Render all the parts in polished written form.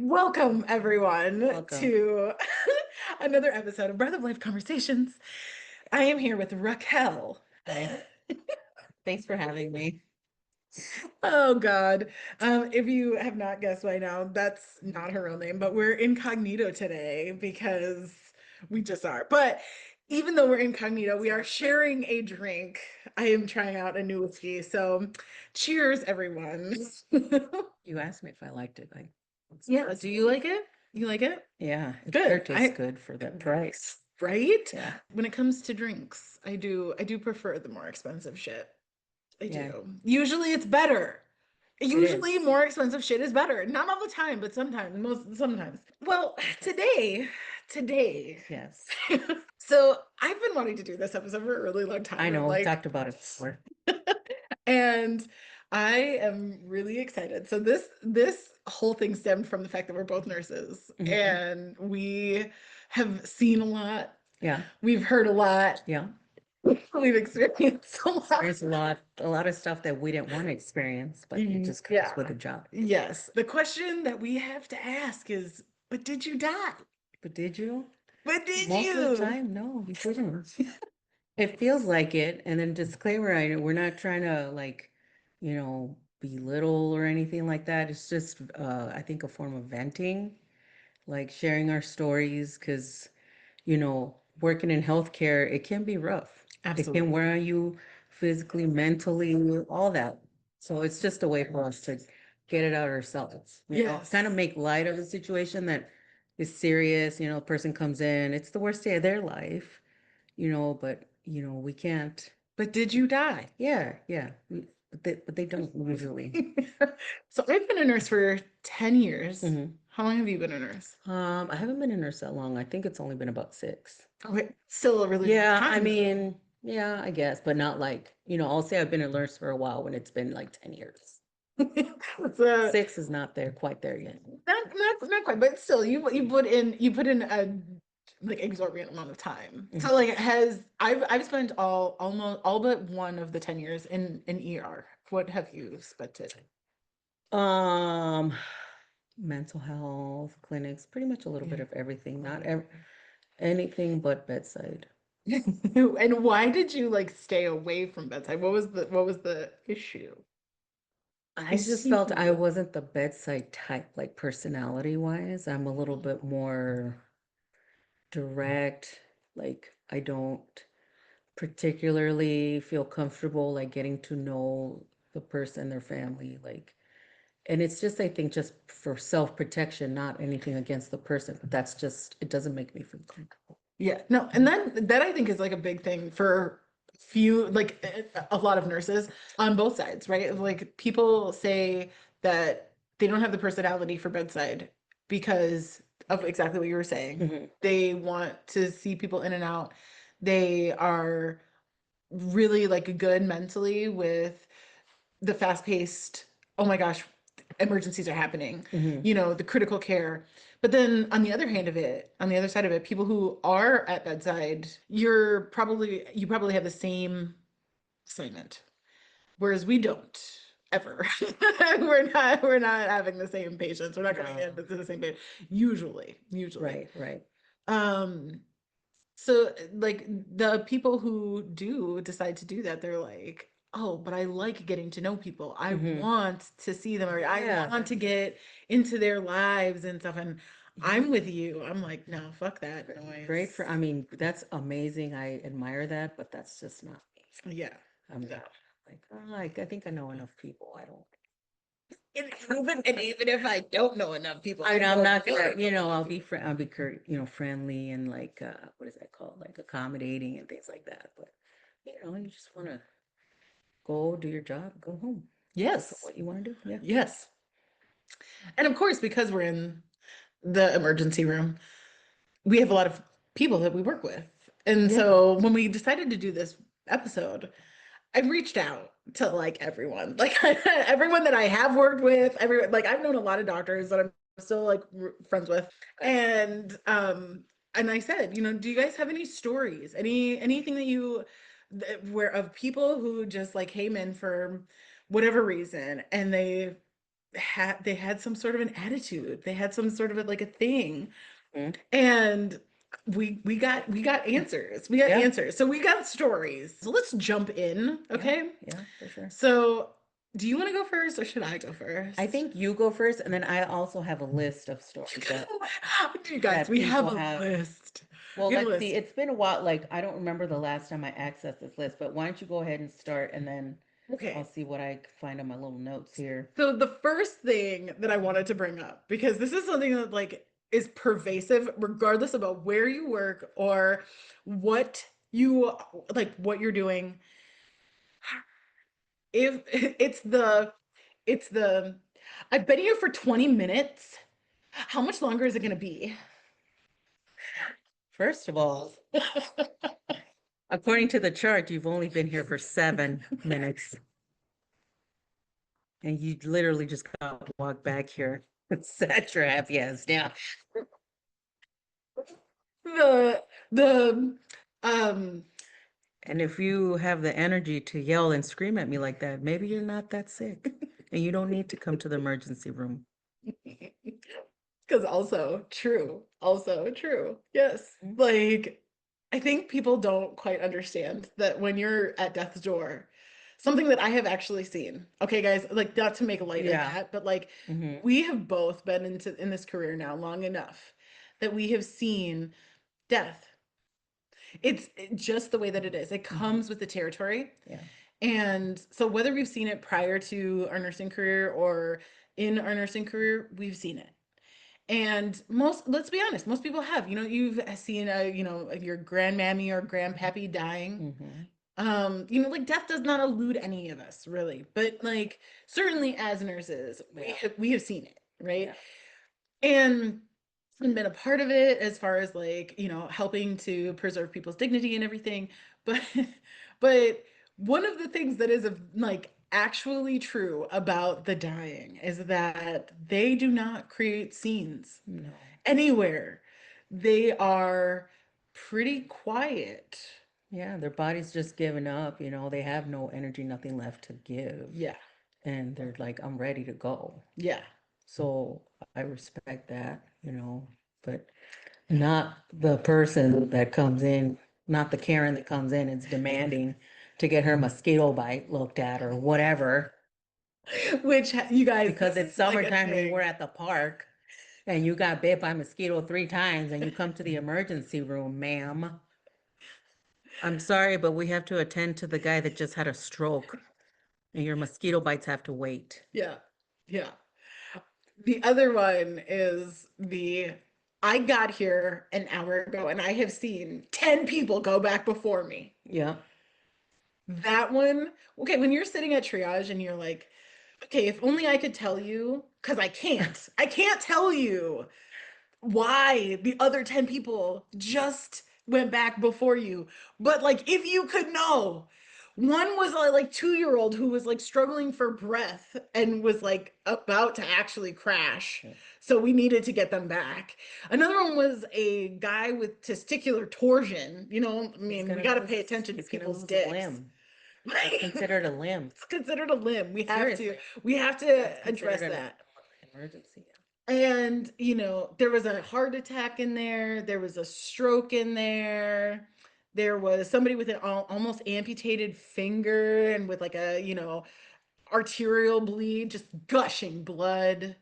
Welcome, everyone, Welcome. to another episode of Breath of Life Conversations. I am here with Raquel. Hi. Thanks for having me. Oh, God. If you have not guessed by now, that's not her real name, but we're incognito today because we just are. But even though we're incognito, we are sharing a drink. I am trying out a new whiskey. So cheers, everyone. You asked me if I liked it. Yeah, do you like it? You like it? Yeah, it sure Good. tastes good for that price. Right? Yeah. When it comes to drinks, I do prefer the more expensive shit. I Yeah, do. Usually it's better. it Usually is. more expensive shit is better. Not all the time, but sometimes, most sometimes. Well, today. Yes. So I've been wanting to do this episode for a really long time. I I'm know, we like, talked about it before. and I am really excited. So this whole thing stemmed from the fact that we're both nurses Mhm. and we have seen a lot. Yeah, We've heard a lot. yeah. We've experienced a lot. There's a lot of stuff that we didn't want to experience, but it just comes Yeah. with the job. Yes. The question that we have to ask is, but did you die? But did you? But did Most of the you? time, no, you didn't. It feels like it. And then disclaimer, we're not trying to belittle or anything like that. It's just, I think, a form of venting, like sharing our stories, because, working in healthcare, it can be rough. It can Absolutely. wear on you physically, mentally, all that. So it's just a way for us to get it out ourselves, Yes. kind of make light of a situation that is serious. A person comes in, it's the worst day of their life, but we can't. But did you die? Yeah, yeah. But they don't usually. So I've been a nurse for 10 years. Hmm. How long have you been a nurse? I haven't been a nurse that long. I think it's only been about 6. Okay, still a really long Yeah, I time though. mean, yeah, I guess, but not like, I'll say I've been a nurse for a while when it's been like 10 years. It's a 6 is not there, quite there yet. not quite, but still you put in a like exorbitant amount of time. Mhm. So like I've spent almost all but one of the 10 years in ER. What have you spent it? Um, Mental health clinics, pretty much a little bit Yeah. of everything, not anything but bedside. And why did you like stay away from bedside? What was the issue? I I just see felt I people. wasn't the bedside type, like personality wise. I'm a little bit more direct. Like, I don't particularly feel comfortable like getting to know the person, their family, like, and it's just, I think, just for self-protection, not anything against the person, but that's just, it doesn't make me feel comfortable. Yeah, no, and that I think is like a big thing for few like a lot of nurses on both sides, right? Like people say that they don't have the personality for bedside because of exactly what you were saying. Mhm. They want to see people in and out. They are really like good mentally with the fast-paced, oh my gosh, emergencies are happening, Mhm. the critical care. But then on the other hand of it, on the other side of it, people who are at bedside, you probably have the same assignment, whereas we don't ever. We're not having the same patients. We're not going No. into the same patient usually. Right, right. Um, so like the people who do decide to do that, they're like, oh, but I like getting to know people. I Hmm. want to see them, or I Yeah. want to get into their lives and stuff. And I'm with you. I'm like, no, fuck that Great noise. I mean, that's amazing. I admire that, but that's just not me. Yeah. I'm No. not like, oh, like, I think I know enough people. I don't. And even if I don't know enough people, I I mean, I'm know not gonna, good. I'll be friendly and like, what is that called? Like accommodating and things like that. But you just want to go do your job, go home. That's Yes. what you want to do. Yeah. Yes. And of course, because we're in the emergency room, we have a lot of people that we work with. And Yeah. so when we decided to do this episode, I reached out to like everyone, like everyone that I have worked with, everyone, like I've known a lot of doctors that I'm still like friends with. And I said, do you guys have any stories, anything that where of people who just like came in for whatever reason and they had some sort of an attitude. They had some sort of like a thing. Mhm. And we got answers. We got Yeah, answers. So we got stories. So let's jump in, yeah, okay? yeah, for sure. So do you want to go first or should I go I first? think you go first, and then I also have a list of You stories that go. You guys, that we have people a have. list. Well, We have a let's see. list. It's been a while. Like, I don't remember the last time I accessed this list, but why don't you go ahead and start, and then I'll Okay. see what I find on my little notes here. So the first thing that I wanted to bring up, because this is something that like is pervasive, regardless about where you work or what you like, what you're doing. If it's the I've been here for 20 minutes. How much longer is it going to be? First of all, according to the chart, you've only been here for 7 minutes, and you literally just got to walk back here. Set your happy ass down. The the um And if you have the energy to yell and scream at me like that, maybe you're not that sick, and you don't need to come to the emergency room. because also true. Yes. Mm. Like I think people don't quite understand that when you're at death's door, something that I have actually seen. Okay, guys, like not to make light of Yeah. that, but like Hmm. we have both been in this career now long enough that we have seen death. It's just the way that it is. It Hmm. comes with the territory. Yeah. And so whether we've seen it prior to our nursing career or in our nursing career, we've seen it. And let's be honest, most people have. You've seen your grandmammy or grandpappy dying. Hmm. Like death does not elude any of us really, but like certainly as nurses, we Yeah. we have seen it, right? Yeah. And been a part of it as far as like helping to preserve people's dignity and everything, but but one of the things that is like actually true about the dying is that they do not create scenes No. anywhere. They are pretty quiet. Yeah, their body's just giving up, they have no energy, nothing left to give. Yeah, And they're like, I'm ready to go. yeah. So I respect that, but not the person that comes in, not the Karen that comes in and is demanding to get her mosquito bite looked at or whatever. Which you guys, Because this it's is like a summertime and you were thing. at the park and you got bit by a mosquito 3 times and you come to the emergency room, ma'am. I'm sorry, but we have to attend to the guy that just had a stroke and your mosquito bites have to wait. Yeah, yeah. The other one is I got here an hour ago and I have seen 10 people go back before me. Yeah. That one, okay, when you're sitting at triage and you're like, okay, if only I could tell you, because I can't. I can't tell you why the other 10 people just went back before you. But like if you could know, one was a like 2-year-old who was like struggling for breath and was like about to actually crash. So we needed to get them back. Another one was a guy with testicular torsion. I He's mean, we gonna got to pay lose, attention to he's gonna people's lose a dicks. limb. That's Like considered a limb. it's considered a limb. We have to Seriously, we have to that's considered address an that. emergency. And, there was a heart attack in there was a stroke in there was somebody with an almost amputated finger and with like a, arterial bleed, just gushing blood,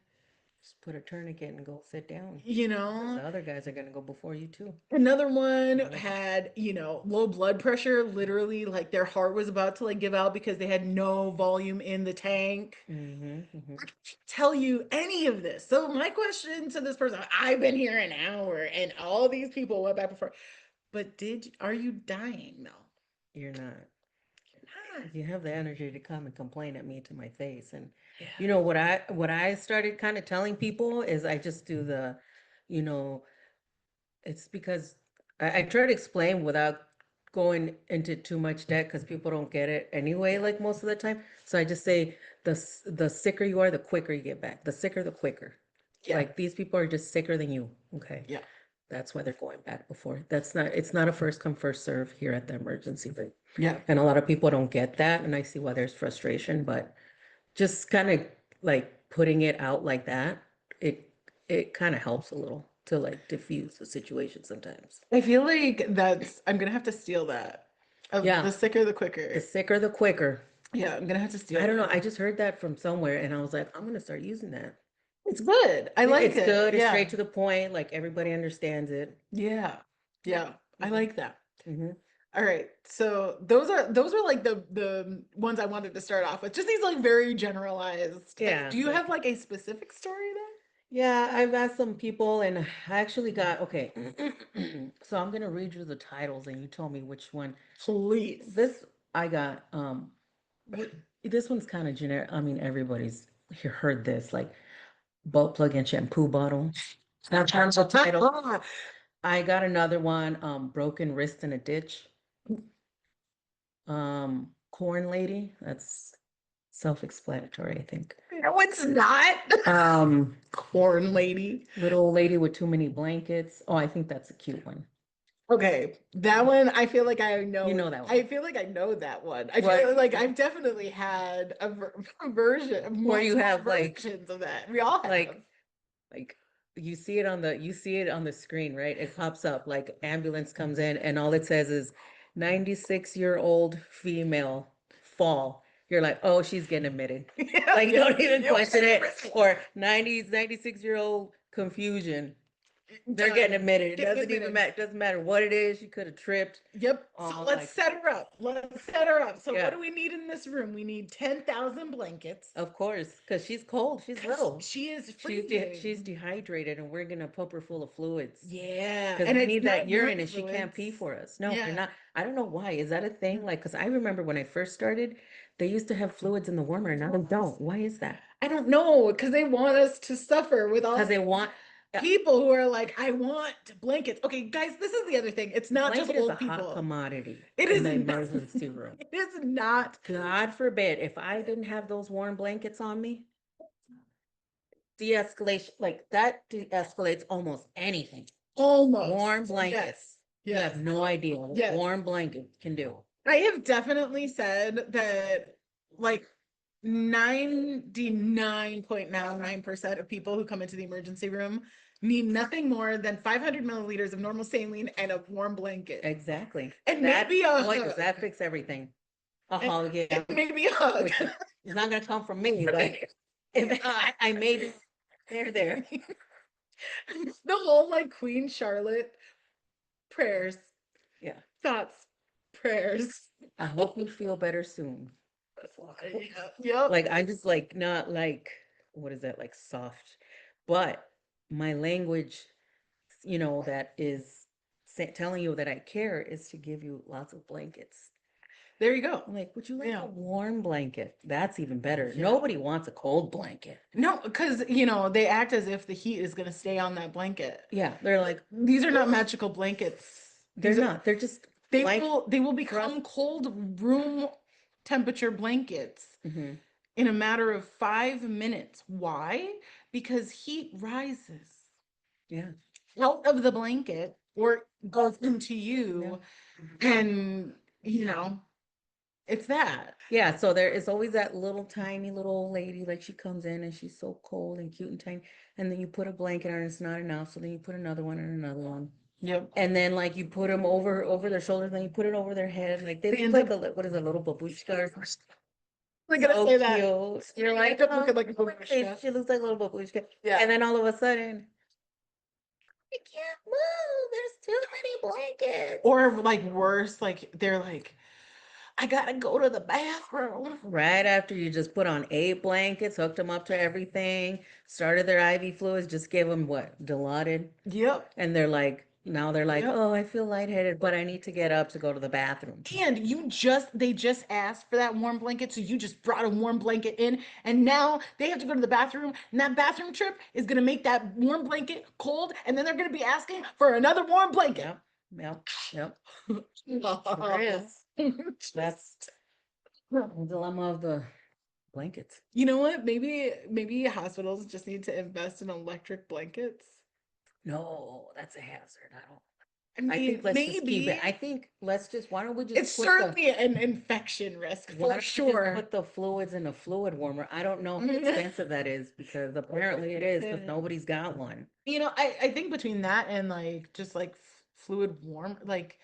Just put a tourniquet and go sit down. you Because know. the other guys are gonna go before you too. Another one All of them. had, low blood pressure, literally like their heart was about to like give out because they had no volume in the tank. Mm-hmm, mm-hmm. I can't tell you any of this. So my question to this person, I've been here an hour and all these people went back before. But are you dying though? You're not. You're not. You have the energy to come and complain at me to my face. And Yeah. what I started kind of telling people is I just do you know, it's because I try to explain without going into too much debt because people don't get it anyway, Yeah. like most of the time. So I just say the sicker you are, the quicker you get back. The sicker, the quicker. Yeah. Like these people are just sicker than you. Okay. Yeah. That's why they're going back before. It's not a first come, first serve here at the emergency room. Yeah. And a lot of people don't get that. And I see why there's frustration, but just kind of like putting it out like that, it it kind of helps a little to like diffuse the situation sometimes. I feel like I'm gonna have to steal that. Of Yeah, the sicker, the the quicker. sicker the quicker. Yeah, I'm gonna have to steal I don't know. that. I just heard that from somewhere and I was like, I'm gonna start using that. It's good. I like It's it. good, it's Yeah. straight to the point, like everybody understands it. Yeah. Yeah. I Hmm. like that. Hmm. All right. So those are like the ones I wanted to start off with. Just these like very generalized things. Yeah, Do you have like like a specific story then? yeah, I've asked some people and I actually got okay. So I'm gonna read you the titles and you tell me which one. Please. This I got this one's kind of generic. I mean, everybody's heard this, like butt plug and shampoo bottle. That's the title. I got another one, broken wrist in a ditch. Corn lady. That's self-explanatory, I think. No, it's not. Corn lady. Little old lady with too many blankets. Oh, I think that's a cute one. Okay, that one I feel like You know that I one. feel like I know that one. I Right. feel like I've definitely had a version, Where you multiple have versions of that. We all have. like like you see it on the screen, right? It pops up like ambulance comes in and all it says is 96-year-old female fall. You're like, oh, she's getting admitted. Yeah, Like, yeah, don't even yeah. question it. Or 96-year-old confusion. They're getting Done. admitted. It Getting doesn't even admitted. matter. It doesn't matter what it is. She could have tripped. Yep. So let's Like, set her up. Let's set her up. So what yeah, do we need in this room? We need 10,000 blankets. of course, because she's cold. She's 'Cause little. she is She's freezing. dehydrated, and we're gonna pump her full of fluids Yeah, because and we it's need that not urine, urine and she can't fluids. pee for us. No, they're Yeah. not. I don't know why. Is that a thing? Like, because I remember when I first started, they used to have fluids in the warmer, and now they don't. Why is that? I don't know, because they want us to suffer with all Because they these want. people who are like, I want blankets. Okay, guys, this is the other thing. It's not just Blanket is a old hot people. commodity It in is the not, emergency room. it is not God forbid if I didn't have those warm blankets on me, de-escalation, like that de-escalates almost anything. almost. Warm blankets. Yes. You have Yes. no idea what Yes. warm blanket can do. I have definitely said that like 99.99% of people who come into the emergency room need nothing more than 500 milliliters of normal saline and a warm blanket. Exactly. And That, maybe a boy, does hug. that fix everything. A And, hug, yeah. and maybe a hug. Which is not gonna come from me, but if I made it, they're there. The whole like Queen Charlotte prayers, Yeah. thoughts, prayers. I hope you feel better soon. Yeah. Yep. Like I just like not like what is that like soft, but my language, that is telling you that I care is to give you lots of blankets. There you go. I'm like, would you like Yeah. a warm blanket? That's even better. Yeah. Nobody wants a cold blanket. No, because they act as if the heat is gonna stay on that blanket. Yeah, they're like, These are not magical blankets. they're These are not. They're just they blank. will become cold room temperature blankets Hmm. in a matter of 5 minutes. Why? Because heat rises Yeah. out of the blanket or goes into Yeah. you, and it's that. Yeah, so there is always that little tiny little old lady, like she comes in and she's so cold and cute and tiny, and then you put a blanket on and it's not enough, so then you put another one and another one. Yep. And then like you put them over their shoulders, then you put it over their head, like they See, look and like what is a little babushka or something. I'm gonna So say that. cute. You're I like, could look oh, at like a babushka. she looks like a little babushka. Yeah. And then all of a sudden, I can't move. There's too many blankets. Or like worse, like they're like, I gotta go to the bathroom. Right after you just put on 8 blankets, hooked them up to everything, started their IV fluids, just gave them what, Dilaudid, Yep. and now they're like, Yep. oh, I feel lightheaded, but I need to get up to go to the bathroom. And they just asked for that warm blanket, so you just brought a warm blanket in, and now they have to go to the bathroom, and that bathroom trip is gonna make that warm blanket cold, and then they're gonna be asking for another warm blanket. Yep, yep, yep. Sure is. That's the dilemma of the blankets. You know what? Maybe hospitals just need to invest in electric blankets. No, that's a hazard. I don't. I I think mean, let's just keep it. maybe I think let's just, why don't we just it's put the, certainly an infection risk why for don't we just sure. put the fluids in a fluid warmer? I don't know how expensive that is because apparently it is because nobody's got one. You know, I think between that and like just like fluid warm, like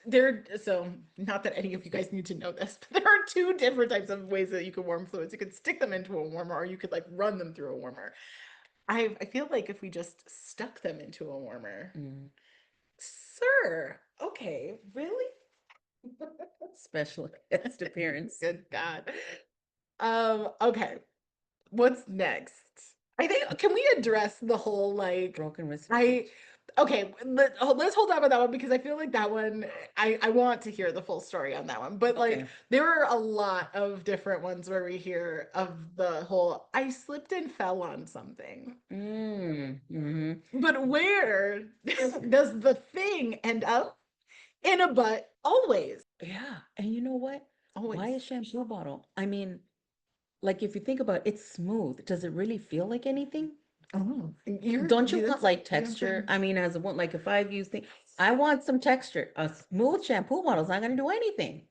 there, so not that any of you guys need to know this, but there are two different types of ways that you can warm fluids. You could stick them into a warmer or you could like run them through a warmer. I feel like if we just stuck them into a warmer, Mm, sir, okay, really? special guest appearance. Good God. Okay. What's next? I think can we address the whole like Broken wrist. I okay, let's hold on on that one because I feel like that one I want to hear the full story on that one. But like Okay. there are a lot of different ones where we hear of the whole I slipped and fell on something. But where does the thing end up? In a butt always. Yeah. And you know what? Why Always. a shampoo bottle? I mean, like if you think about it, it's smooth. Does it really feel like anything? Oh, Don't you want that's like you know what I'm texture? saying? I mean, as a one, like if I've used things, I want some texture. A smooth shampoo bottle's not gonna do anything.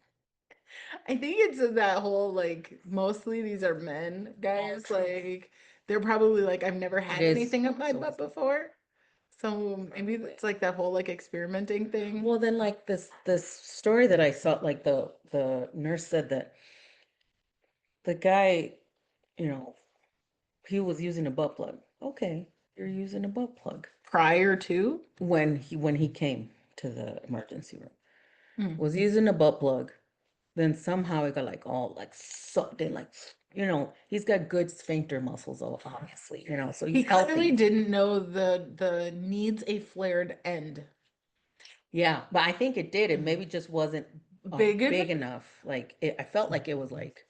I think it's that whole like mostly these are men, guys. Like they're probably like, I've never It had is. anything up my So, butt before. So maybe it's like that whole like experimenting thing. well, then like this story that I saw, like the nurse said that the guy, you know, he was using a butt plug. Okay, you're using a butt plug. Prior to. When he came to the emergency room, Hmm. was using a butt plug. Then somehow it got like all like sucked in, like he's got good sphincter muscles, obviously, so He he's clearly healthy. didn't know the needs a flared end. Yeah, but I think it did. It maybe just wasn't Big enough? big enough. Like I felt like it was like,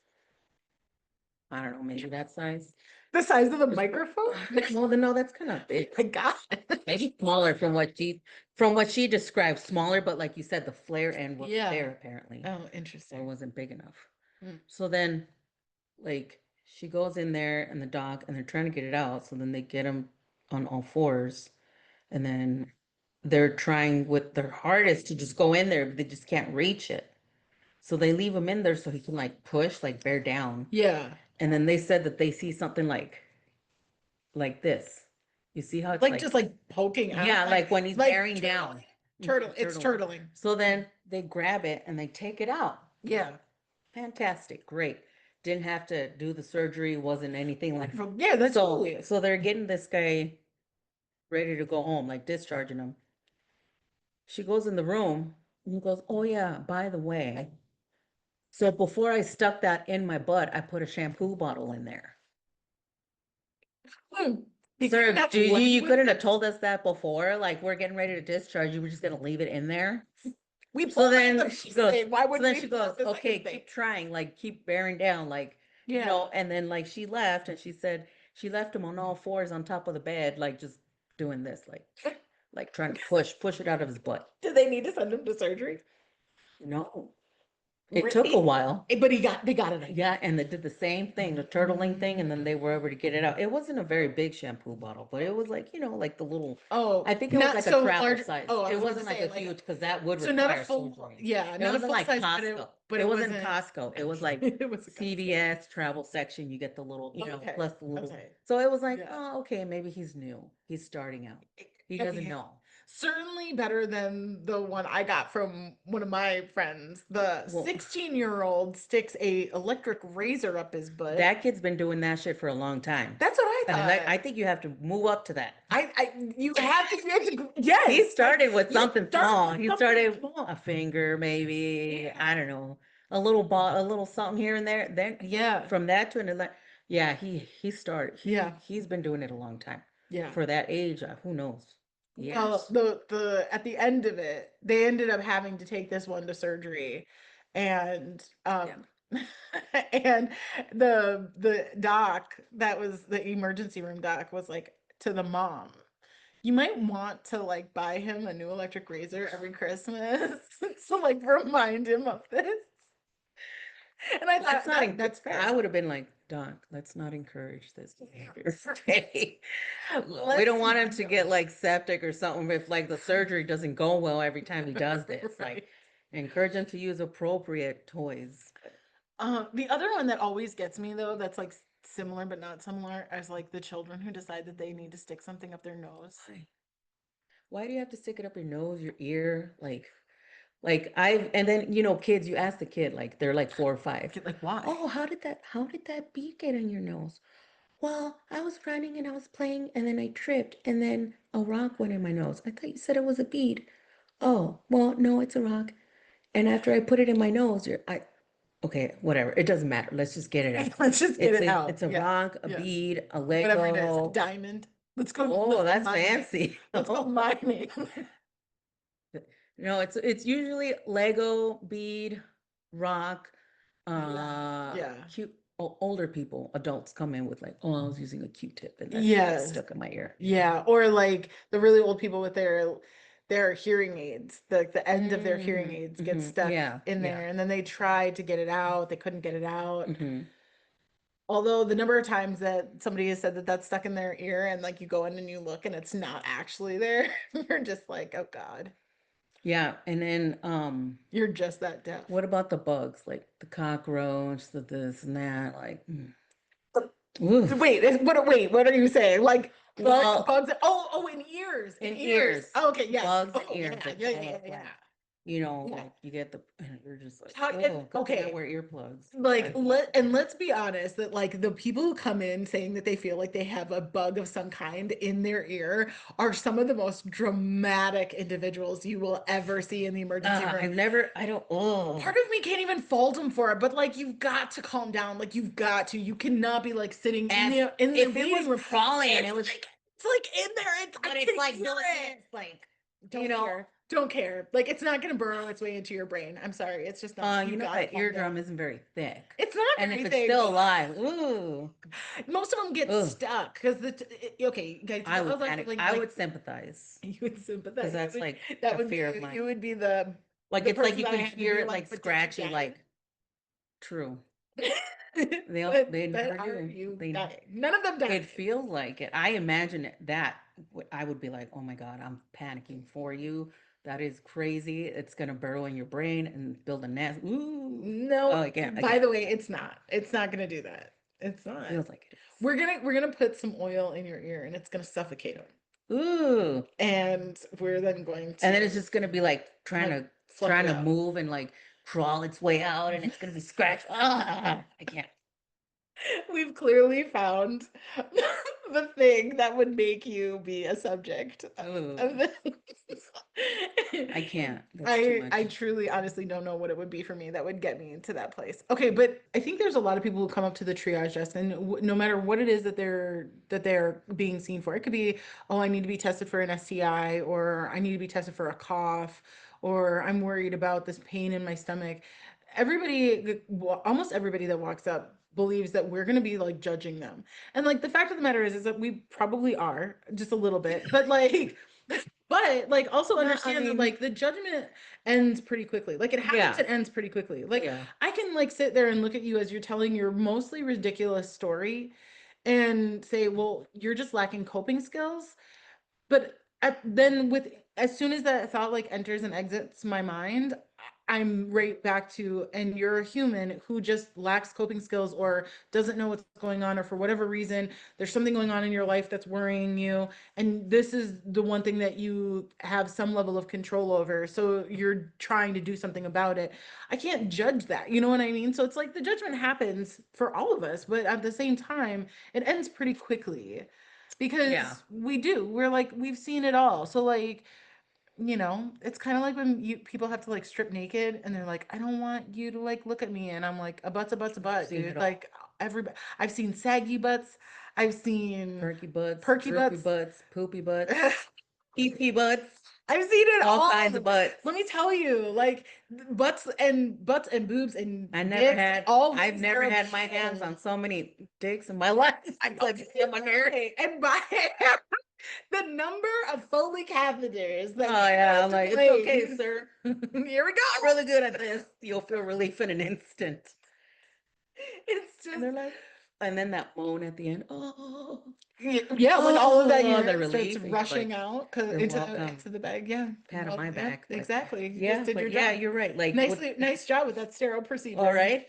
I don't know, maybe that size. The size of the microphone? Well, then no, that's kind of big. My God. Maybe smaller from what she described, smaller, but like you said, the flare end was Yeah. there apparently, Oh, so it interesting. wasn't big enough. Hmm. So then, like, she goes in there and the dog, and they're trying to get it out. So then they get him on all fours, and then they're trying with their hardest to just go in there, but they just can't reach it. So they leave him in there so he can like push, like bear down. Yeah. And then they said that they see something like this. You see how it's Like like, just like poking out, yeah, like when he's like bearing down. it's Turtle. turtling. So then they grab it and they take it out. Yeah. Fantastic, great. Didn't have to do the surgery, wasn't anything like. Yeah, that's So totally it. so they're getting this guy ready to go home, like discharging him. She goes in the room and he goes, "Oh yeah, by the way, so before I stuck that in my butt, I put a shampoo bottle in there." Hmm. He couldn't Sir, have you led you with couldn't have this. told us that before? Like we're getting ready to discharge, you were just gonna leave it in there? We So pulled out then the she first goes, thing. Why so wouldn't then we she pull goes, out the okay, second thing? keep trying, like keep bearing down, like, Yeah. and then like she left and she said she left him on all fours on top of the bed, like just doing this, like trying to push it out of his butt. Did they need to send him to surgery? No, it took a Really? while. But they got it. Yeah, and they did the same thing, the turtling thing, and then they were able to get it out. It wasn't a very big shampoo bottle, but it was like, like the little, Oh, I think it was not like a so travel large. size. Oh, I It was about to wasn't like say a like huge, because that would so not a require full, surgery. yeah, It not a wasn't full like size, Costco. but It it wasn't wasn't. Costco. It was like It was a Costco. CVS travel section. You get the little, Okay. plus the little. Okay. So it was like, Yeah. oh, okay, maybe he's new. He's starting out. He doesn't Okay. know. Certainly better than the one I got from one of my friends. The Well, 16-year-old sticks a electric razor up his butt. that kid's been doing that shit for a long time. That's what I I mean, thought. I think you have to move up to that. You have to, yes. He started with You something start small. with He something started small. a finger, maybe, Yeah. I don't know, a little ball, a little something here and there. Then Yeah. from that to yeah, he started. Yeah. He's been doing it a long time. Yeah. For that age, who knows? Well, Years. the at the end of it, they ended up having to take this one to surgery, and Yeah. and the doc that was the emergency room doc was like to the mom, you might want to like buy him a new electric razor every Christmas to like remind him of this. And I That's thought not. that's I fair. would have been like, Doc, let's not encourage this behavior. Okay? We Let's don't want him not to go get there. like septic or something if like the surgery doesn't go well every time he does this. Right. Like, encourage him to use appropriate toys. The other one that always gets me though, that's like similar but not similar, is like the children who decide that they need to stick something up their nose. Why? Why do you have to stick it up your nose, your ear? Like and then kids, you ask the kid, like they're like 4 or 5. Like why? Oh, how did that bee get in your nose? Well, I was running and I was playing and then I tripped and then a rock went in my nose. I thought you said it was a bead. Oh, well, no, it's a rock. And after I put it in my nose, okay, whatever. It doesn't matter. Let's just get it out. Let's just get it out. It's a Yeah. rock, a Yeah. bead, a Whatever it is. Lego. Diamond. Let's Oh, go that's mining. fancy. Let's go mining. No, it's usually Lego, bead, rock, Yeah. cute older people, adults come in with like, oh, I was using a Q-tip and that Yes. stuck in my ear. Yeah. Or like the really old people with their hearing aids. The end of their hearing aids gets stuck Yeah, in yeah. there and then they tried to get it out. They couldn't get it out. hmm Although the number of times that somebody has said that that's stuck in their ear and like you go in and you look and it's not actually there, you're just like, oh God, Yeah, and then you're just that deaf. what about the bugs, like the cockroach, the this and that, like, oof. What are you saying? Like Well, bugs? Oh, in ears, in ears. ears, Oh, okay, yes. bugs in Oh, ears yeah, that yeah, call yeah, up yeah. like, Yeah. like you get and you're just like, And, oh, good thing I okay, wear earplugs. like Like, let's be honest that like the people who come in saying that they feel like they have a bug of some kind in their ear are some of the most dramatic individuals you will ever see in the emergency room. I don't, oh. Part of me can't even fault them for it, but like you've got to calm down. Like you've got to. You cannot be like sitting in And the if it waiting room. was crawling, it was, It's like in there. but I it's can like, hear no, it. it's like, Don't care. Don't care. Like it's not gonna burrow its way into your brain. I'm sorry. It's just not. You gotta that calm eardrum down. isn't very thick. It's not And if very it's thick. still alive, ooh, Most of them get ugh, stuck because okay, guys, I would like panic. something I like would sympathize you would because sympathize. that's like That a would fear of be mine. you would be Like the it's like person you that I can had to hear be it like, like but did you scratchy, die? like true. But They but never are do. you They dying? None of them It died. feels like it. I imagine that I would be like, oh my God, I'm panicking for you. That is crazy. It's gonna burrow in your brain and build a nest. Ooh. No, Oh, again, by again. the way, it's not. It's not gonna do that. It's not. Feels like it is. We're gonna put some oil in your ear and it's gonna suffocate them. Ooh. And we're then going And then it's to just gonna be like like fluff trying it to out. move and like crawl its way out and it's gonna be scratched. Ah, I can't. We've clearly found the thing that would make you be a subject of Ooh. this. I can't. That's too I much. truly honestly don't know what it would be for me that would get me into that place. Okay, but I think there's a lot of people who come up to the triage desk and no matter what it is that they're being seen for. It could be, oh, I need to be tested for an STI or I need to be tested for a cough or I'm worried about this pain in my stomach. Almost everybody that walks up believes that we're going to be like judging them. And like the fact of the matter is that we probably are just a little bit, but like but like also No, I understand that mean, like the judgment ends pretty quickly. Like it happens, yeah, it ends pretty quickly. Like yeah. I can like sit there and look at you as you're telling your mostly ridiculous story and say, well, you're just lacking coping skills. But then with as soon as that thought like enters and exits my mind, I'm right back to, and you're a human who just lacks coping skills or doesn't know what's going on, or for whatever reason, there's something going on in your life that's worrying you. And this is the one thing that you have some level of control over. So you're trying to do something about it. I can't judge that. You know what I mean? So it's like the judgment happens for all of us, but at the same time, it ends pretty quickly Yeah. because we're like we've seen it all. So like it's kind of like when you people have to like strip naked and they're like, I don't want you to like look at me, and I'm like, a butt's a butt's a I've butt, seen it dude. all. Like everybody, I've seen saggy butts, I've seen Perky butts, perky droopy butts. butts, poopy butts, I've pee butts, seen it all all. kinds of butts. Let me tell you, like butts and boobs and dicks and all I've things never are had my hands beautiful. on so many dicks in my life. I It's like, okay, feel my nerve. okay. And by the number of Foley catheters Oh that came yeah, I'm into like, it's okay, play. sir. I'm Here we go. really good at this. You'll feel relief in an instant. It's And just they're like, And then that moan at the end. Oh, Yeah, when all of that the urine starts relief. And you're rushing like, out you're welcome. into the bag. Yeah. Pat on Well, my yeah, back. But exactly. You just yeah, did your but yeah, job. you're right. Like what Nice job with that sterile all procedure. right.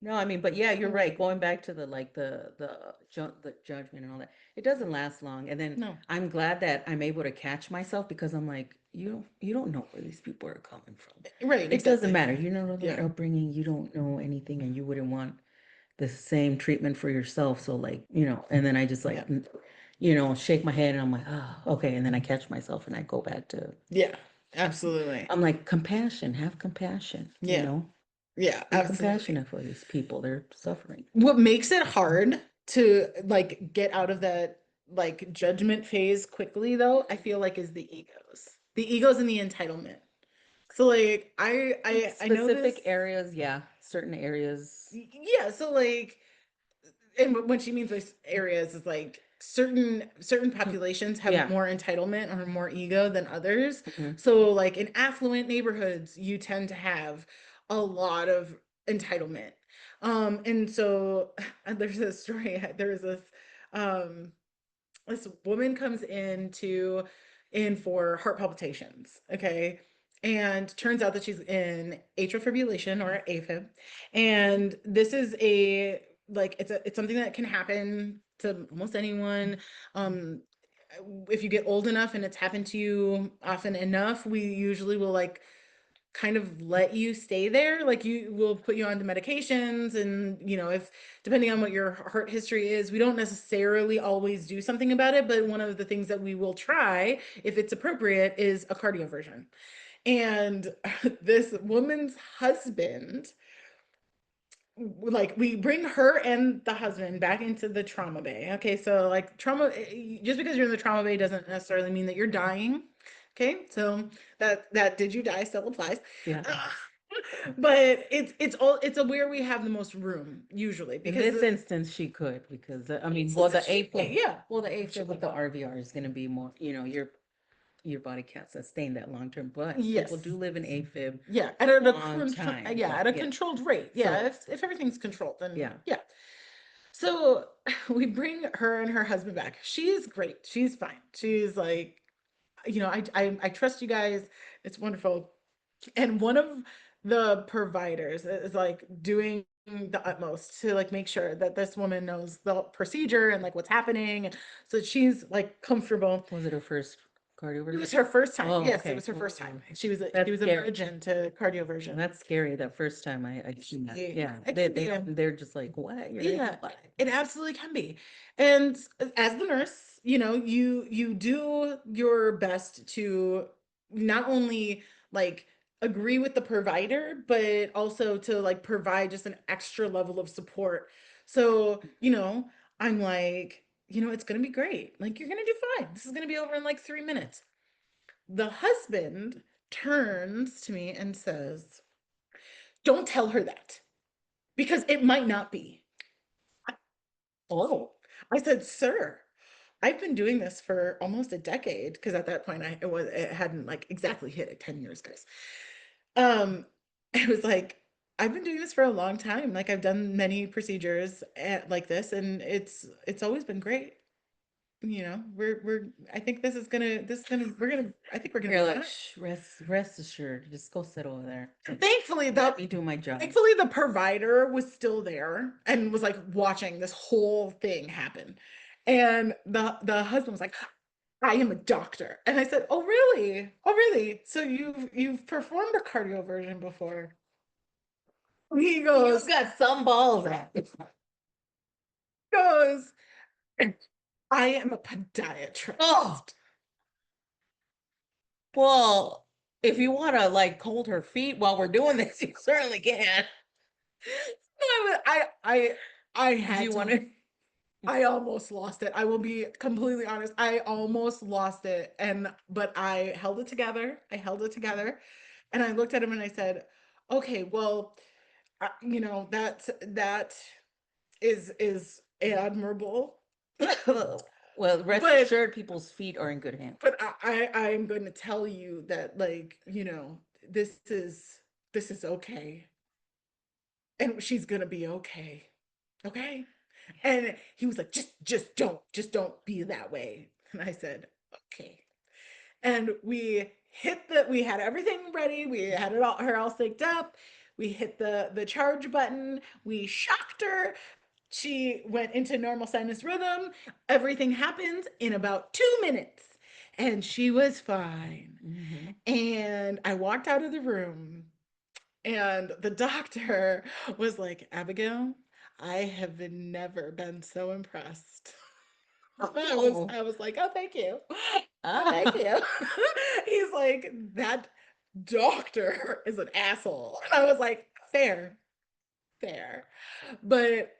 No, I mean, but yeah, you're Mm. right. Going back to the like the judgment and all that, it doesn't last long. And then No. I'm glad that I'm able to catch myself because I'm like, you don't know where these people are coming from. Right, It doesn't exactly. matter. You don't know their Yeah. upbringing. You don't know anything, and you wouldn't want the same treatment for yourself. So like, and then I just like, Yeah. shake my head and I'm like, oh, okay. And then I catch myself and I go back to, Yeah. Absolutely. I'm like, compassion, have compassion, Yeah. Yeah, be absolutely. compassionate for these people. They're suffering. What makes it hard to like get out of that like judgment phase quickly though, I feel like is the egos. The egos and the entitlement. So like I know this. Specific areas, yeah, certain areas. Yeah, so like, and when she means by areas is like certain Mm, populations have yeah. more entitlement or more ego than others. Mhm. So like in affluent neighborhoods, you tend to have a lot of entitlement. And so there's a story, there was um this woman comes in for heart palpitations, okay? And turns out that she's in atrial fibrillation or AFib. And this is a like it's something that can happen to almost anyone. Um if you get old enough and it's happened to you often enough, we usually will like kind of let you stay there. Like you will put you onto medications, and if depending on what your heart history is, we don't necessarily always do something about it, but one of the things that we will try if it's appropriate is a cardioversion. And this woman's husband, like we bring her and the husband back into the trauma bay. Okay, so like trauma, just because you're in the trauma bay doesn't necessarily mean that you're dying. Okay, so that did you die still applies. Yeah. Uh, but it's a where we have the most room usually In because this instance, she could because I mean, well, since the she, AFib, yeah. well, the AFib with the RVR is going to be more, your body can't sustain that long term, but people Yes. do live in AFib Yeah, a long time. yeah, But at a yeah, controlled rate. Yeah, so if everything's controlled, then yeah, yeah. So we bring her and her husband back. She's great. She's fine. She's like, I trust you guys. It's wonderful. And one of the providers is like doing the utmost to like make sure that this woman knows the procedure and like what's happening, and so she's like comfortable. was it her first It was cardioversion? her first time. Oh, Yes, it okay. was her first time. Oh, She that's was a scary. virgin to Well, cardioversion. that's scary. That first time I seen that. Yeah, Yeah, it they can they be don't. They're just like, what? You're not even yeah, alive. it absolutely can be. And as the nurse, you do your best to not only like agree with the provider, but also to like provide just an extra level of support. So, I'm like, it's gonna be great. Like you're gonna do fine. This is gonna be over in like 3 minutes. The husband turns to me and says, "Don't tell her that because it might not be." Oh, I said, "Sir, I've been doing this for almost a decade," because at that point it hadn't like exactly hit at 10 years, guys. Um, it was like, "I've been doing this for a long time. Like I've done many procedures like this, and it's always been great. We're I think this is gonna I think we're gonna You're be like, fine." shh, rest assured. Just go sit over there. Like, Thankfully, let me do my job. the provider was still there and was like watching this whole thing happen. And the husband was like, "I am a doctor." And I said, "Oh, really? Oh, really? So you've performed a cardioversion before?" He You goes, got some balls. goes, "I am a Oh, podiatrist." well, if you want to like hold her feet while we're doing this, you certainly can. I Do had you want to. to? I almost lost it. I will be completely honest. I almost lost it. But I held it together. I held it together. And I looked at him and I said, "Okay, well, that is admirable." Well, rest But assured, people's feet are in good hands. I'm going to tell you that like, this is okay. And she's gonna be okay. Okay. And he was like, just don't be that way. And I said, okay. And we had everything ready. We had her all synced up. We hit the charge button. We shocked her. She went into normal sinus rhythm. Everything happened in about 2 minutes. And she was fine. Mhm. And I walked out of the room, and the doctor was like, Abigail, I have never been so impressed. Oh. I was like, oh, thank you. Oh, thank Ah. you. He's like, that doctor is an asshole. And I was like, fair, fair. But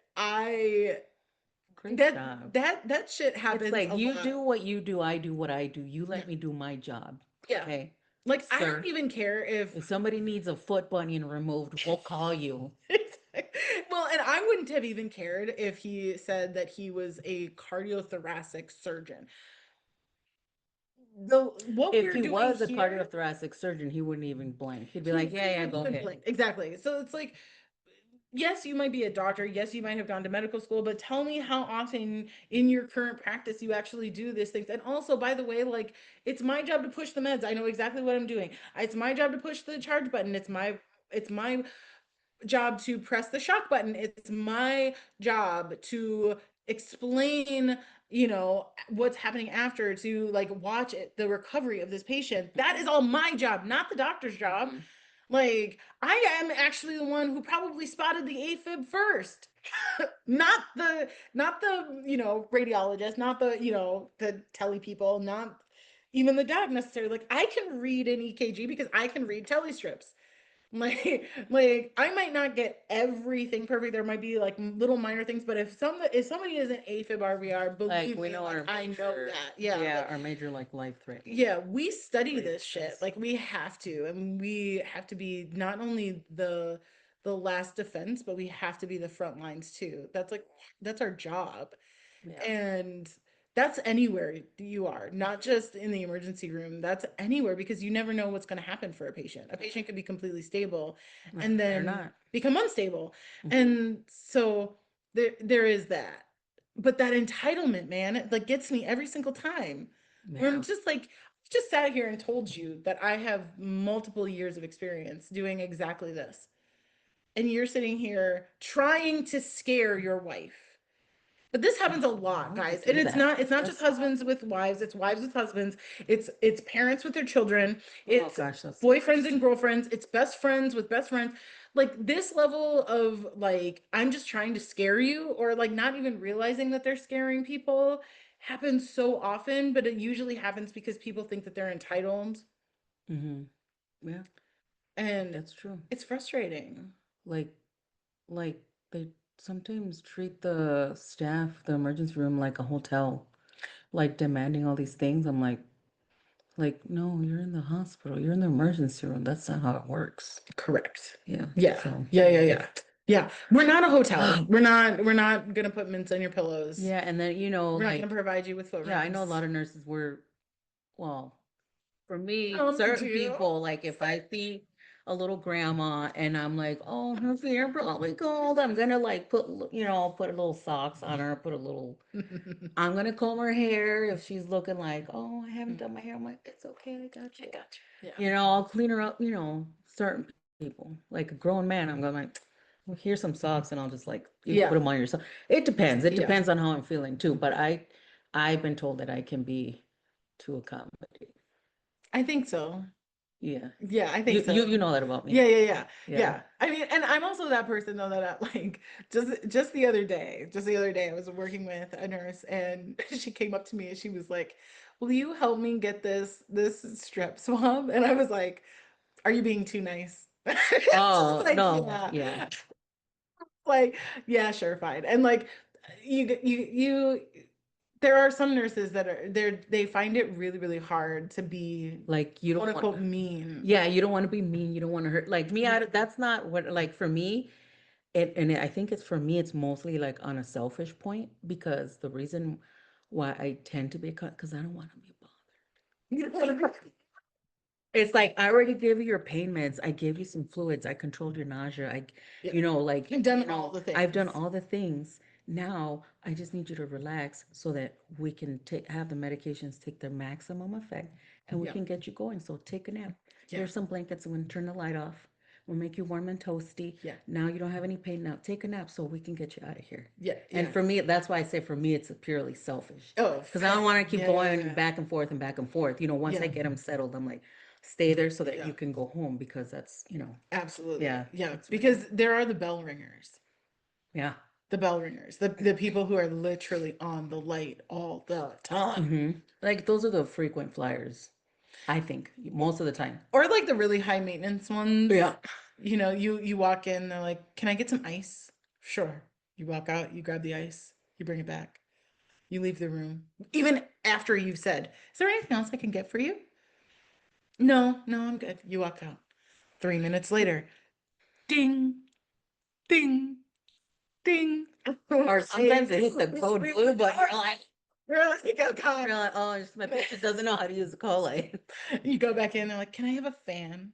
Great job. that shit It's happens like a you lot. do what you do, I do what I do. You Yeah. let me do my job. Yeah. Okay, Like I don't sir. even care if If somebody needs a foot bunion removed, we'll call you. well, and I wouldn't have even cared if he said that he was a cardiothoracic surgeon. The what If we're he doing was a here, cardiothoracic surgeon, he wouldn't even blink. He'd be he like, yeah, yeah, wouldn't go even ahead. blink. Exactly. So it's like, yes, you might be a doctor. Yes, you might have gone to medical school, but tell me how often in your current practice you actually do these things. And also, by the way, like it's my job to push the meds. I know exactly what I'm doing. It's my job to push the charge button. It's my job to press the shock button. It's my job to explain, what's happening after, to like watch it, the recovery of this patient. That is all my job, not the doctor's job. Mhm. Like, I am actually the one who probably spotted the AFib first. Not the radiologist, not the tele people, not even the doc necessarily. Like, I can read an EKG because I can read telestrips. Like I might not get everything perfect. There might be like little minor things, but if somebody is an AFib RVR, Like believe we me, know like our I know major, that. Yeah, yeah, like our major like life-threatening yeah, we study this shit. emergencies. Like we have to, and we have to be not only the last defense, but we have to be the front lines too. That's our job. Yeah. And that's anywhere you are, not just in the emergency room. That's anywhere because you never know what's going to happen for a patient. A patient could be completely stable and They're then not. become unstable. Mhm. And so there is that. But that entitlement, man, it like gets me every single time. Where I'm Yeah. just like, I just sat here and told you that I have multiple years of experience doing exactly this. And you're sitting here trying to scare your wife. But this happens a lot, Why would you guys. And do it's that? not it's not just That's, husbands with wives, it's wives with husbands, it's parents with their children, oh it's gosh, that's the boyfriends worst. and girlfriends, it's best friends with best friends. Like this level of like I'm just trying to scare you or like not even realizing that they're scaring people happens so often, but it usually happens because people think that they're entitled Hmm. Yeah, and that's true. it's frustrating. Like, like they sometimes treat the staff, the emergency room like a hotel, like demanding all these things. I'm like, no, you're in the hospital, you're in the emergency room. That's not how it works. Correct. Yeah. Yeah. So, Yeah, yeah, yeah. Yeah. We're not a hotel. We're not gonna put mints on your pillows. yeah, and then We're not gonna like, provide you with foot yeah, I know a rubs. lot of nurses were, well, for me, Tell me certain to. people, like if I see a little grandma and I'm like, oh, her feet are probably cold, I'm gonna like put a little socks on her, put a little, I'm gonna comb her hair if she's looking like, oh, I haven't done my hair. I'm like, it's okay, I got I you. got you. I'll clean her up, certain people. Like a grown man, I'm going like, well, here's some socks and I'll just like, put Yeah. them on yourself. It depends. It Yeah. depends on how I'm feeling too. But I've been told that I can be too accommodating. I think so. Yeah. Yeah, I You think you so. you know that about me. Yeah, yeah, yeah. Yeah. Yeah. I mean, and I'm also that person though that I, like just the other day I was working with a nurse and she came up to me and she was like, "Will you help me get this strep swab?" And I was like, "Are you being too nice?" Just Oh, like, no. Yeah. yeah. Like, yeah, sure, fine. And like you there are some nurses that they find it really, really hard to be Like you quote don't want unquote mean. yeah, you don't want to be mean, you don't want to hurt. Like me, Yeah. that's not what like for me, I think it's for me, it's mostly like on a selfish point because the reason why I tend to be because I don't want to be bothered. It's like I already gave you your pain meds. I gave you some fluids. I controlled your nausea. Yeah. like, I've done all the I've done things. all the things. Now I just need you to relax so that we can have the medications take their maximum effect and we Yeah. can get you going. So take a nap. Yeah. Here's some blankets. I'm going to turn the light off. We'll make you warm and toasty. Yeah. Now you don't have any pain. Now take a nap so we can get you out of here. Yeah. And Yeah. for me, that's why I say for me, it's purely selfish. Oh, Because I don't want to keep going yeah. back and forth and back and forth. Once I Yeah. get them settled, I'm like, stay there so that Yeah. you can go home because Absolutely. yeah, Yeah. that's what, Because there are the bell ringers. yeah. The bell ringers. The people who are literally on the light all the time. Like those are the frequent flyers, I think, most of the time. Or like the really high maintenance ones. Yeah. You walk in, they're like, "Can I get some ice?" Sure. You walk out, you grab the ice, you bring it back. You leave the room. Even after you've said, "Is there anything else I can get for you?" No, no, I'm good. You walk out. 3 minutes later, ding, ding, ding. Or sometimes it hits the code blue, but You're like, "Oh God." you're like, oh, just my patient doesn't know how to use the call light. You go back in, they're like, "Can I have a fan?"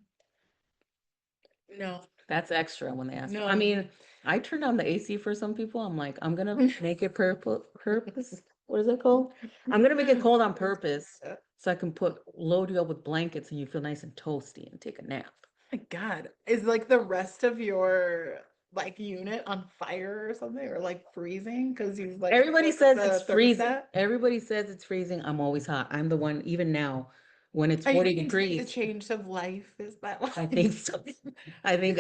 No, That's extra when they ask. I no. mean, I turned on the AC for some people. I'm like, I'm gonna make it purpose. What is it called? I'm gonna make it cold on purpose so I can load you up with blankets and you feel nice and toasty and take a nap. My God, is like the rest of your like unit on fire or something, or like freezing because you like Everybody lowered says it's the freezing. thermostat? Everybody says it's freezing. I'm always hot. I'm the one, even now, when it's Are you 40 going to take the degrees. change of life? Is that I why? think so. I think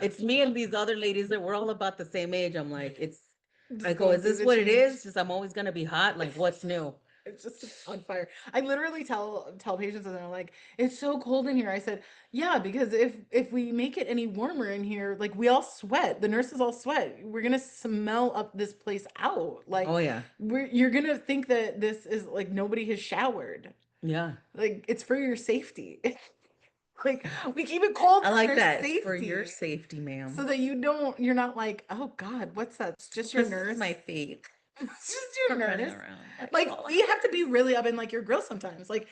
it's me and these other ladies that we're all about the same age. I'm like, I Just go, going is through this the what it change. is? Just I'm always gonna be hot. Like, what's new? It's just on fire. I literally tell patients and they're like, "It's so cold in here." I said, "Yeah, because if we make it any warmer in here, like we all sweat. The nurses all sweat. We're gonna smell up this place out. Like Oh yeah. you're gonna think that this is like nobody has showered. Yeah. Like it's for your safety. Like we keep it cold I for like your that. It's for your safety, safety, so ma'am. that you're not like, oh God, what's that? It's just your This is nurse." my feet It's just your running nurse. around. That's Like all. we have to be really up in like your grill sometimes. Like,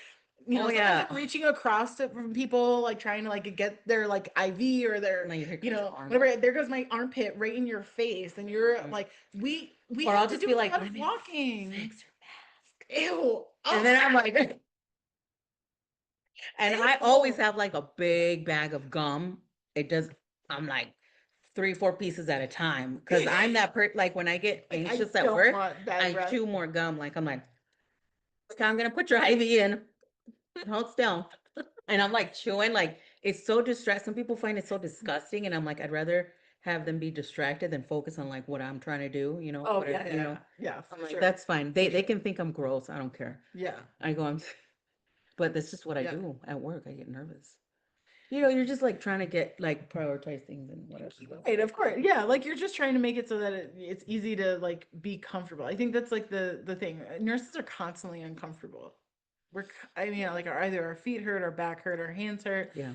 Oh sometimes yeah. I'm reaching across to, from people like trying to like get their like IV or their, Now here comes your arm. whatever. There goes my armpit right in your face, and you're Mhm. like, we Or I'll have to just do be a like, lot let of me walking. fix your mask. Ew. And Oh, then I'm like, and I always ew. have like a big bag of gum. It does, I'm like 3, 4 pieces at a time. Cause I'm that like when I get Like I anxious at don't work, want bad I breath. chew more gum. Like I'm like, okay, I'm gonna put your IV in. Hold still. And I'm like chewing, like it's so distressing. Some people find it so disgusting. And I'm like, I'd rather have them be distracted than focus on like what I'm trying to do, Oh yeah, yeah, yeah, I'm for like, sure. that's fine. For They sure. can think I'm gross. I don't care. Yeah, I go, but that's just what I yeah. do at work. I get nervous. You're just like trying to get like prioritize things and whatever. Right, of course. Yeah, like you're just trying to make it so that it's easy to like be comfortable. I think that's like the thing. Nurses are constantly uncomfortable. I mean, like either our feet hurt, our back hurt, our hands hurt, Yeah.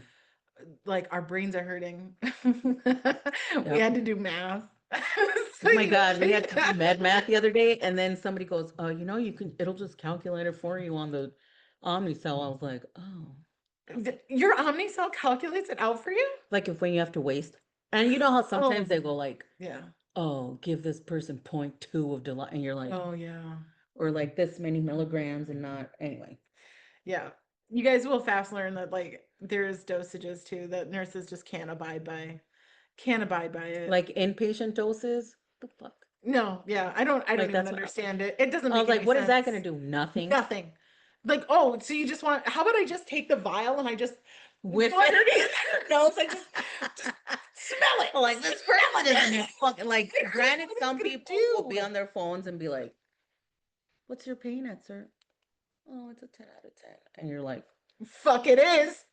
like our brains are hurting. We Yep. had to do math. So, Oh my God, we had to do med math the other day, and then somebody goes, "Oh, it'll just calculate it for you on the Omnicell." I was like, "Oh." Your Omnicell calculates it out for you? Like if when you have to waste. And you know how sometimes Oh, they go like, yeah. "Oh, give this person 0.2 of delight," and you're like, Oh, yeah. or like this many milligrams and not anyway. Yeah. You guys will fast learn that like there's dosages too that nurses just can't abide by. Can't abide by it. Like inpatient doses. The fuck? No, yeah, I don't Like even that's what understand it. It doesn't I was make like, any what is that gonna sense. do? Nothing. Nothing. Like, oh, so you just want, how about I just take the vial and I just Whiff go underneath their nose and just smell it. like this Smell person it. isn't fucking like granted What is it some gonna people will be do? on their phones and be like, what's your pain at, sir? Oh, it's a 10 out of 10. And you're like, Fuck it is.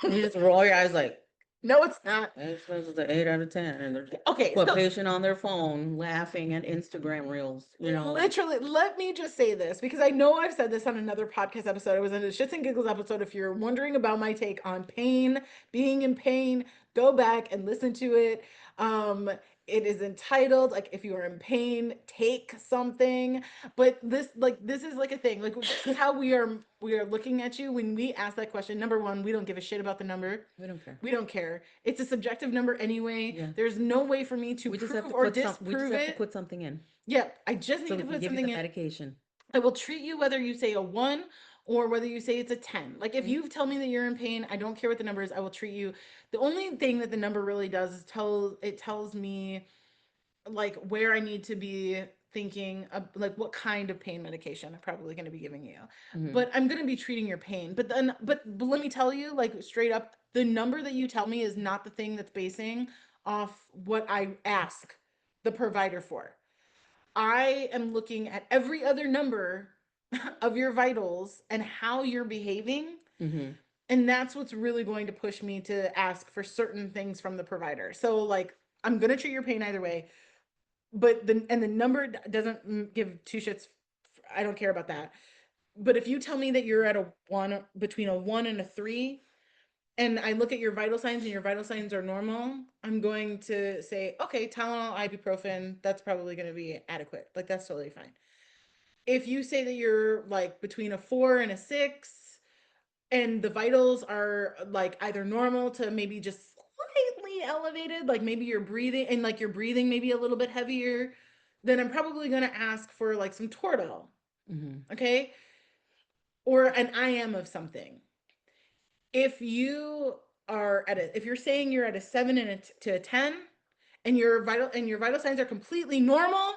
you just roll your eyes like, No, it's not. this is an 8 out of 10. And they're Okay, put so patient on their phone laughing at Instagram reels. Like, literally, let me just say this because I know I've said this on another podcast episode. It was in a Shits and Giggles episode. If you're wondering about my take on pain, being in pain, go back and listen to it. Um, it is entitled like if you are in pain, take something. But this is like a thing. Like this is how we are looking at you when we ask that question. Number one, we don't give a shit about the number. We don't care. We don't care. It's a subjective number anyway. Yeah. There's no way for me to We just have prove to or put some, we just disprove have to it. put something in Yep, I just so need we to can put give you the something in. medication. I will treat you whether you say a 1 or whether you say it's a 10. Like if Mhm. you tell me that you're in pain, I don't care what the number is, I will treat you. The only thing that the number really does is tells me like where I need to be thinking of, like what kind of pain medication I'm probably going to be giving you. Mhm. But I'm going to be treating your pain. But let me tell you like straight up, the number that you tell me is not the thing that's basing off what I ask the provider for. I am looking at every other number of your vitals and how you're behaving. Mhm. And that's what's really going to push me to ask for certain things from the provider. So, like, I'm going to treat your pain either way, but the number doesn't give two shits. I don't care about that. But if you tell me that you're at a 1, between a 1 and a 3, and I look at your vital signs and your vital signs are normal, I'm going to say, okay, Tylenol, ibuprofen, that's probably going to be adequate. Like, that's totally fine. If you say that you're like between a 4 and a 6, and the vitals are like either normal to maybe just slightly elevated, like maybe you're breathing and like you're breathing maybe a little bit heavier, then I'm probably going to ask for like some Toradol, Mhm. okay? Or an IM of something. If you are at a, if you're saying you're at a 7 and to a 10, and your vital signs are completely normal,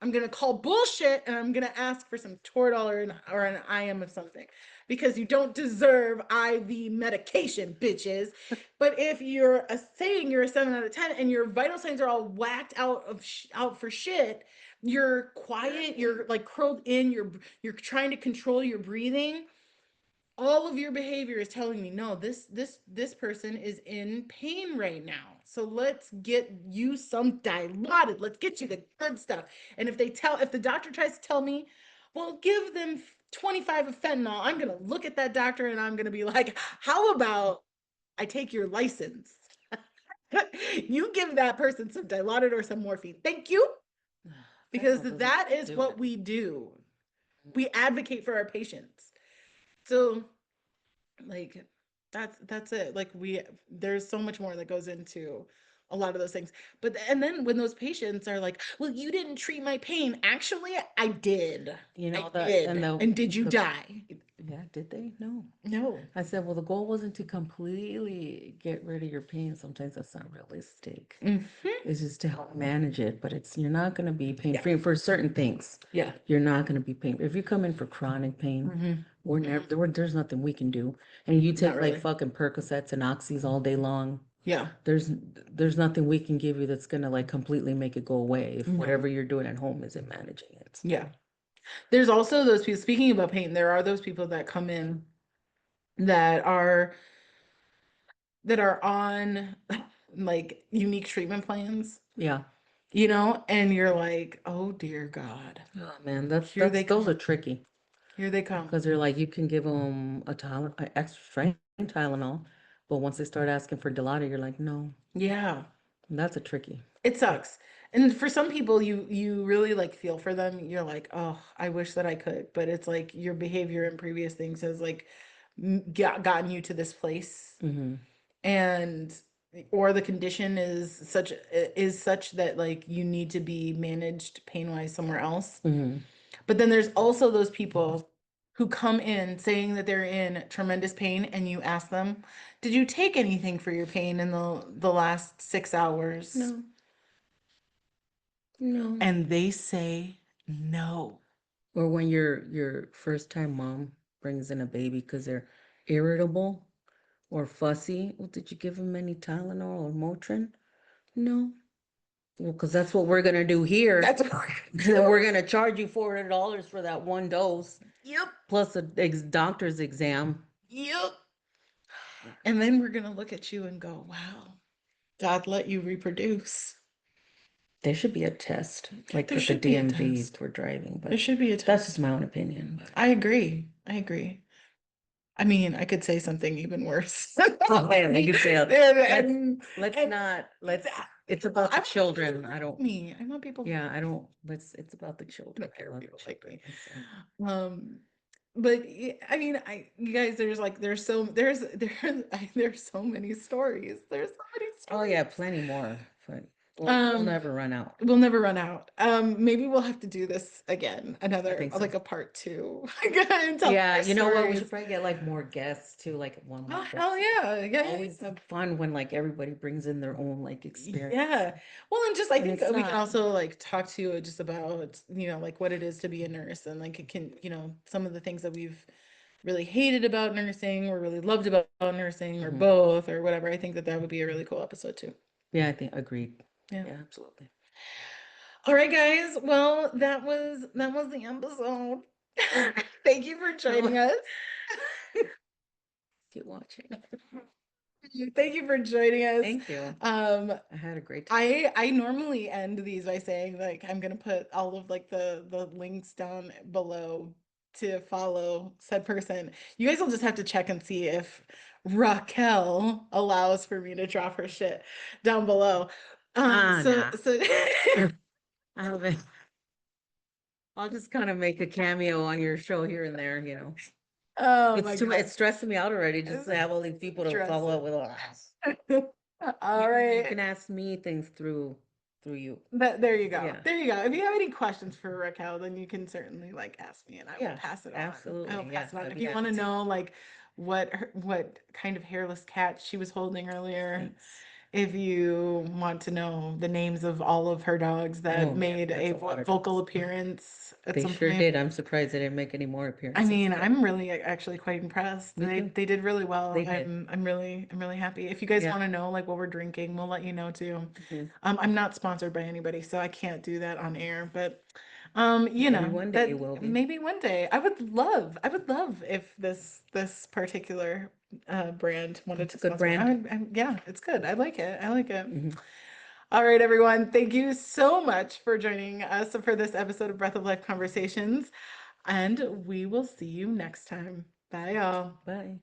I'm gonna call bullshit and I'm gonna ask for some Toradol or an IM of something, because you don't deserve IV medication, bitches. But if you're saying you're a 7 out of 10 and your vital signs are all whacked out for shit, you're quiet, you're like curled in, you're trying to control your breathing, all of your behavior is telling me no, this person is in pain right now, so let's get you some dilaudid, let's get you the good stuff. And if the doctor tries to tell me, well, give them 25 of fentanyl, I'm gonna look at that doctor and I'm gonna be like, how about I take your license? You give that person some dilaudid or some morphine, thank you. Because Fentanyl doesn't that is do what it. we do. We advocate for our patients. So like that's it. Like there's so much more that goes into a lot of those things. But and then when those patients are like, well, you didn't treat my pain, actually I did. You I know that, and did. And did you the die? yeah, did they? No. No. I said, well, the goal wasn't to completely get rid of your pain. Sometimes that's not realistic. Mm-hmm. It's just to help manage it, but you're not going to be pain Yeah. free for certain things. Yeah. You're not going to be pain. If you come in for chronic pain, Mm-hmm. we're never there's nothing we can do. And you Not take like really. fucking Percocets and Oxys all day long. Yeah. There's there's nothing we can give you that's gonna like completely make it go away if No. whatever you're doing at home isn't managing it. Yeah. There's also those people, speaking about pain, there are those people that come in that are on like unique treatment plans, Yeah. and you're like, oh dear God, Oh man, here they those are come. tricky Here they come. because they're like you can give them a extra strength Tylenol, but once they start asking for Dilaudid, you're like, no, Yeah, that's a tricky. it sucks. And for some people, you really like feel for them. You're like, oh, I wish that I could, but it's like your behavior and previous things has like gotten you to this place, Mm-hmm. and or the condition is such that like you need to be managed pain wise somewhere else. Mm-hmm. But then there's also those people who come in saying that they're in tremendous pain, and you ask them, "Did you take anything for your pain in the last 6 hours?" No, no. And they say no. Or when your first time mom brings in a baby because they're irritable or fussy, well, did you give them any Tylenol or Motrin? No. Well, because that's what we're gonna do here. That's what we're gonna Then do. we're gonna charge you $400 for that one dose Yep, plus a doctor's exam. yep. And then we're gonna look at you and go, "Wow, God let you reproduce." There should be a test, like There with the should be a DMV test. for driving, There but should be a that's just test. my own opinion. But I agree. I agree. I mean, I could say something even worse. Oh man, you could say And, let's and not let's it's well, about I the want people to children. I like don't me. I want people to yeah, like I me. don't let's it's about the I children. don't I care if love the people like children. me. But I mean, you guys, there's like there's so many stories. There's so many Oh stories. yeah, plenty more. But we'll Um, never run out. we'll never run out. Maybe we'll have to do this again, I another think so. like a part two, and tell Yeah, more you know what? We should stories. probably get like more guests too, like one Oh more hell person. yeah, yeah, yeah, Always yeah. fun when like everybody brings in their own like experience. Yeah. Well, and just I And think it's we can not, also like talk to just about, like what it is to be a nurse and like it can, some of the things that we've really hated about nursing or really loved about nursing or mhm. both or whatever. I think that that would be a really cool episode too. Yeah, I think agreed. Yeah. Yeah, absolutely. All right, guys. Well, that was the episode. Thank you for No, joining us. keep watching. Thank you for joining us. Thank you. Um, I had a great time. I normally end these by saying like I'm gonna put all of like the links down below to follow said person. You guys will just have to check and see if Raquel allows for me to drop her shit down below. Ah, So nah. so I haven't. I'll just kind of make a cameo on your show here and there, oh It's my too much, God. it's stressing me out already just It's to have all these people to follow up stressing. with. Us. All You right. can ask me things through you. There you go. Yeah. There you go. If you have any questions for Raquel, then you can certainly like ask me and I will Yeah, pass it on. I will absolutely. pass Yeah, it on. I'd If be you want happy to to. know like what kind of hairless cat she was holding earlier, Thanks. if you want to know the names of all of her dogs that Oh man, made that's a a lot of vocal dogs. appearance at They some sure point. did. I'm surprised they didn't make any more I appearances, mean, but I'm really actually quite impressed. me too. They did really well. They did. I'm really happy. If you guys Yeah. want to know like what we're drinking, we'll let you know too. Mhm. I'm not sponsored by anybody, so I can't do that on air, but Maybe one day it will that be. maybe one day I would love if this particular brand wanted It's to a good sponsor me. brand. Yeah, it's good. I like it. I like it. Mhm. All right, everyone. Thank you so much for joining us for this episode of Breath of Life Conversations. And we will see you next time. Bye, y'all. Bye.